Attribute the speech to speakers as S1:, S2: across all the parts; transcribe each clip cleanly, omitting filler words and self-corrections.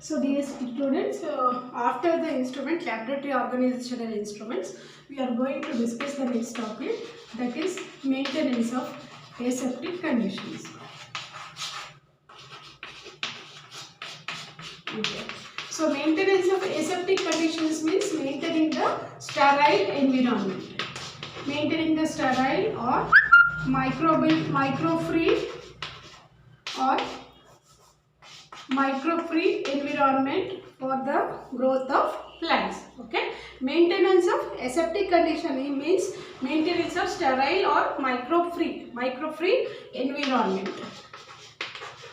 S1: So dear students, after the instrument, laboratory organizational instruments, we are going to discuss the next topic, that is maintenance of aseptic conditions. Okay. So maintenance of aseptic conditions means maintaining the sterile environment. Maintaining the sterile or micro-free or micro-free environment for the growth of plants. Okay. Maintenance of aseptic conditioning means maintenance of sterile or micro-free environment.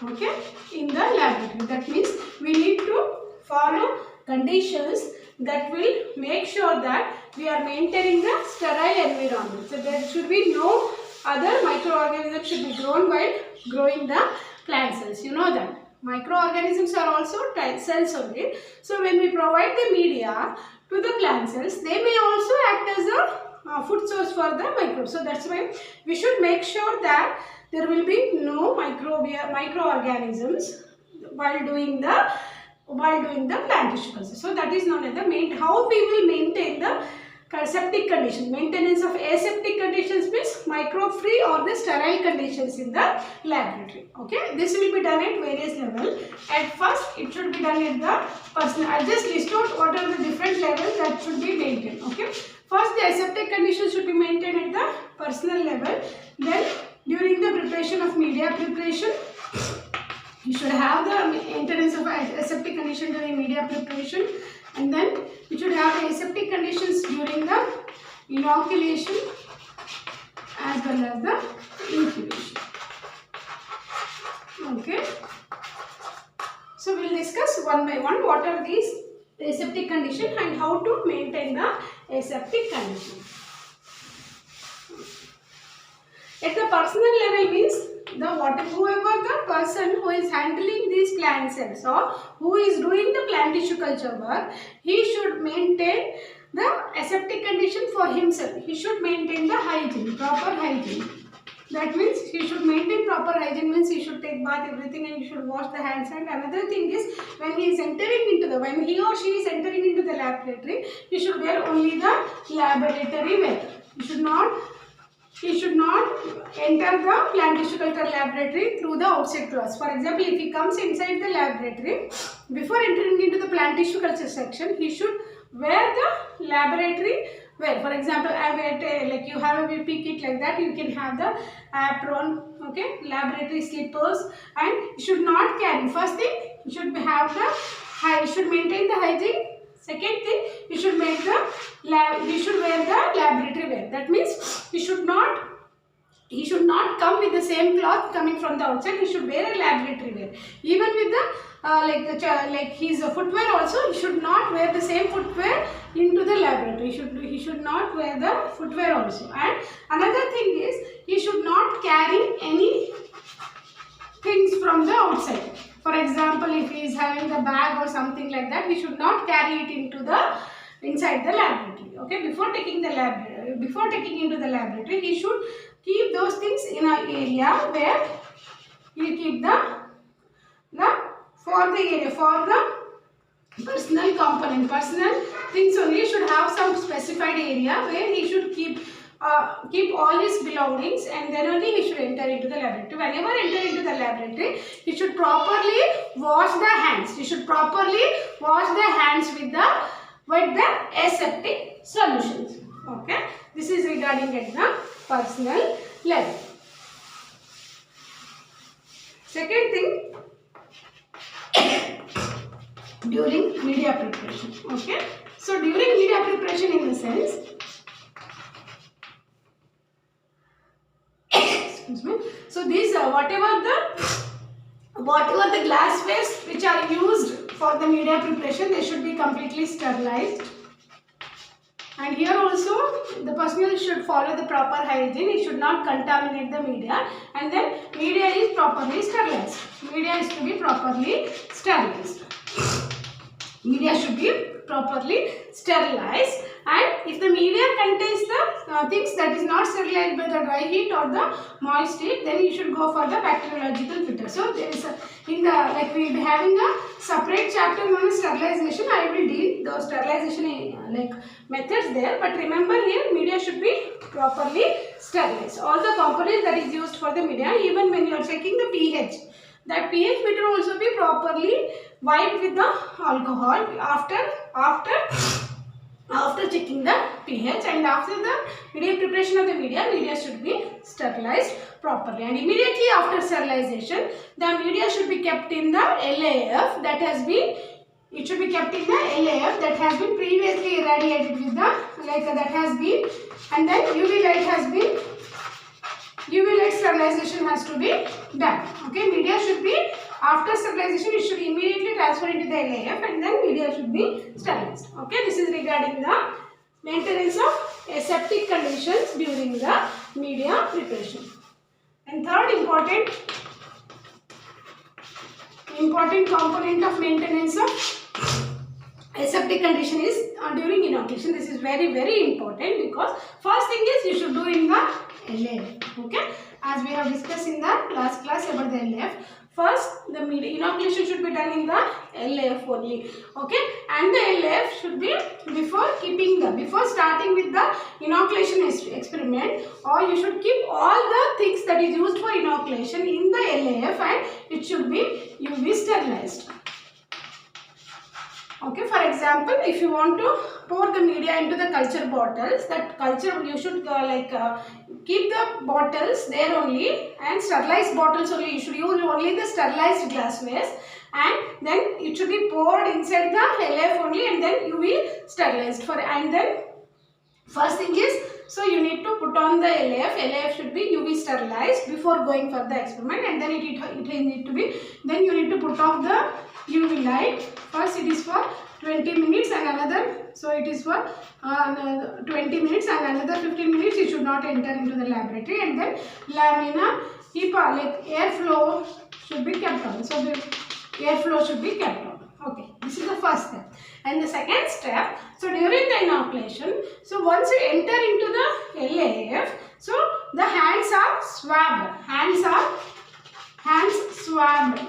S1: Okay, in the laboratory. That means we need to follow conditions that will make sure that we are maintaining the sterile environment. So there should be no other microorganisms should be grown while growing the plant cells. You know that microorganisms are also cells only. So when we provide the media to the plant cells, they may also act as a food source for the microbes. So that's why we should make sure that there will be no microorganisms while doing the plant tissue culture. So that is known as the how we will maintain the aseptic condition. Maintenance of aseptic conditions means micro-free or the sterile conditions in the laboratory. Okay, this will be done at various levels. At first, it should be done at the personal. I'll just list out what are the different levels that should be maintained. Okay, first the aseptic conditions should be maintained at the personal level. Then during the preparation of media preparation, you should have the maintenance of aseptic condition during media preparation, and then you should have the aseptic conditions during the inoculation as well as the incubation. Okay. So we will discuss one by one what are these aseptic conditions and how to maintain the aseptic condition. At the personal level means whoever the person who is handling these plant cells or who is doing the plant tissue culture work, he should maintain the aseptic condition for himself. He should maintain the hygiene, proper hygiene. That means he should maintain proper hygiene means he should take bath, everything, and he should wash the hands. And another thing is when he he or she is entering into the laboratory, he should wear only the laboratory wear. He should not enter the plant tissue culture laboratory through the outside doors. For example, if he comes inside the laboratory, before entering into the plant tissue culture section, he should wear the laboratory wear. For example, like you have a VP kit like that, you can have the apron, okay, laboratory slippers, and you should not carry. First thing, you should maintain the hygiene. Second thing, you should wear the laboratory wear. That means he should not come with the same cloth coming from the outside. He should wear a laboratory wear. Even with the like his footwear also, he should not wear the same footwear into the laboratory. He should not wear the footwear also. And another thing is he should not carry any things from the outside. For example, if he is having the bag or something like that, he should not carry it inside the laboratory. Okay, before taking into the laboratory, he should keep those things in an area where he keep for the personal component, personal things only. He should have some specified area where he should keep all his belongings, and then only he should enter into the laboratory. Whenever enter into the laboratory, he should properly wash the hands. He should properly wash the hands with the aseptic solutions. Okay, this is regarding at the personal level. Second thing, during media preparation. Okay, so during media preparation, in the sense, so these whatever the glasswares which are used for the media preparation, they should be completely sterilized. And here also the personnel should follow the proper hygiene. It should not contaminate the media, and then media is properly sterilized. Media is to be properly sterilized. Media should be properly sterilized, And if the media contains the things that is not sterilized by the dry heat or the moist heat, then you should go for the bacteriological filter. So there is we will be having a separate chapter on sterilization. I will deal those sterilization methods there, but remember here media should be properly sterilized. All the components that is used for the media, even when you are checking the pH, that pH meter also be properly wiped with the alcohol after checking the pH, and after the media preparation of the media should be sterilized properly. And immediately after sterilization, the media should be kept in the LAF that has been, it should be kept in the LAF that has been previously irradiated with the, that has been, and then UV light sterilization has to be done. Okay, media should be, after sterilization it should immediately transfer into the LAF, and then media should be sterilized. Okay, this is regarding the maintenance of aseptic conditions during the media preparation. And third important component of maintenance of aseptic condition is during inoculation. This is very, very important, because first thing is you should do in the LAF. Okay, as we have discussed in the last class about the LAF. First, the inoculation should be done in the LAF only. Okay, and the LAF should be before starting with the inoculation experiment, or you should keep all the things that is used for inoculation in the LAF, and it should be UV sterilized. Okay, for example, if you want to pour the media into the culture bottles, that culture you should keep the bottles there only, and sterilized bottles only. You should use only the sterilized glasswares, and then it should be poured inside the LAF only, and then UV sterilized and then first thing is, so you need to put on the LAF. LAF should be UV sterilized before going for the experiment, and then it need to be, then you need to put off the UV light. First it is for 20 minutes and another, so it is for 20 minutes and another 15 minutes you should not enter into the laboratory, and then airflow should be kept on. So the airflow should be kept on. Okay, this is the first step. And the second step, so during the inoculation, so once you enter into the LAF, so the hands are swabbed. Hands swabbed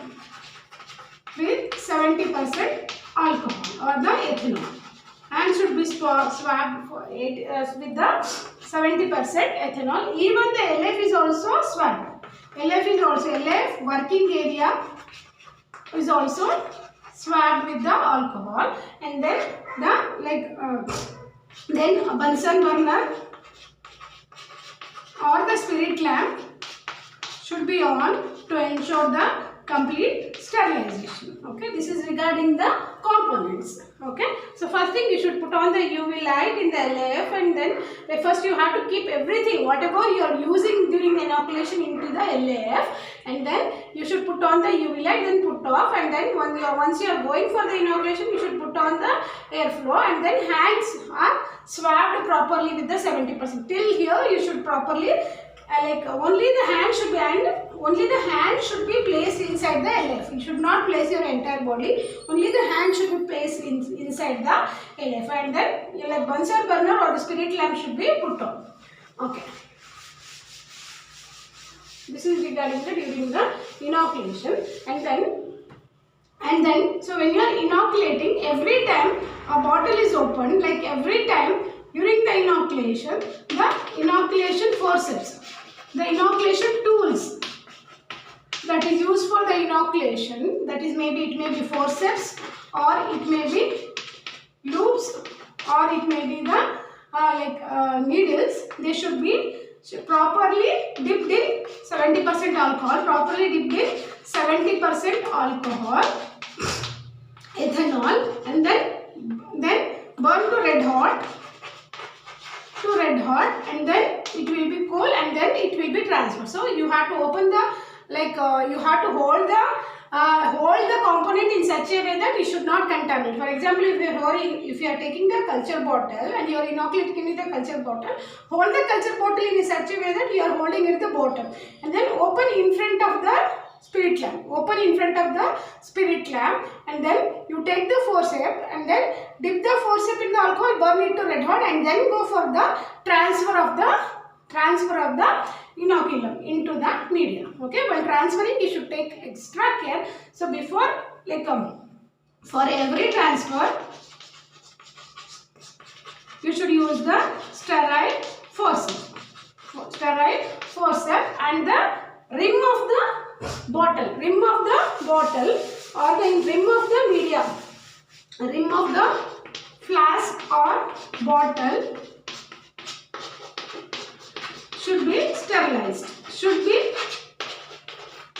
S1: with 70% alcohol or the ethanol. Hands should be swabbed with the 70% ethanol. Even the LAF is also swabbed. LAF working area is also swabbed with the alcohol, and then then a Bunsen burner or the spirit lamp should be on to ensure the complete sterilization. Okay, this is regarding the components. Okay, so first thing you should put on the UV light in the LAF, and then first you have to keep everything whatever you are using during the inoculation into the LAF, and then you should put on the UV light, then put off, and then once you are going for the inoculation you should put on the airflow, and then hands are swabbed properly with the 70%. Till here you should properly only the hand should be placed inside the LAF. You should not place your entire body. Only the hand should be placed inside the LAF, and then Bunsen burner or the spirit lamp should be put on. Okay. This is regarding during the inoculation, and then so when you are inoculating, every time a bottle is opened, every time during the inoculation forceps, the inoculation tools that is used for the inoculation, that is it may be forceps, or it may be loops, or it may be the needles. They should be properly dipped in 70% alcohol, ethanol, and then burn to red hot, and then it will be cool, and then it will be transferred. So you have to open the you have to hold the component in such a way that it should not contaminate. For example, if you are taking the culture bottle and you are inoculating with the culture bottle, hold the culture bottle in such a way that you are holding it at the bottom, and then open in front of the spirit lamp. Open in front of the spirit lamp, and then you take the forceps and then dip the forceps in the alcohol, burn it to red hot, and then go for the transfer of the inoculum into the medium. Okay, while transferring you should take extra care. So before for every transfer you should use the sterile forceps and the rim of the bottle or the rim of the medium, rim of the flask or bottle should be sterilized, should be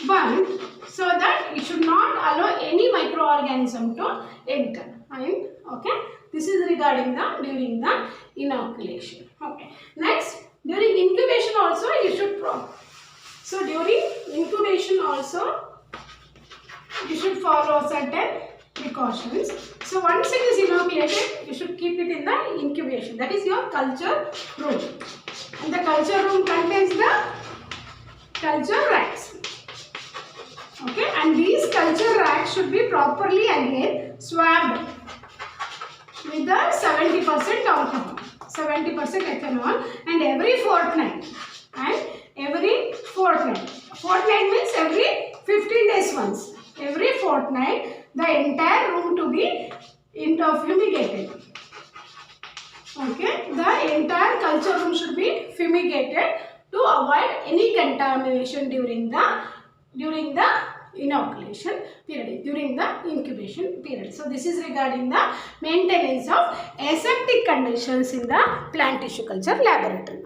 S1: burnt, so that it should not allow any microorganism to enter. And okay, this is regarding during the inoculation. Okay, next, during incubation also you should so during incubation also you should follow certain precautions. So once it is inoculated, you should keep it in the incubation, that is your culture room, and the culture room contains the culture racks. Okay, and these culture racks should be properly again swabbed with the 70% alcohol, 70% ethanol, and every fortnight means every 15 days once, every fortnight the entire room to be fumigated. Okay, the entire culture room should be fumigated to avoid any contamination during the inoculation period, during the incubation period. So this is regarding the maintenance of aseptic conditions in the plant tissue culture laboratory.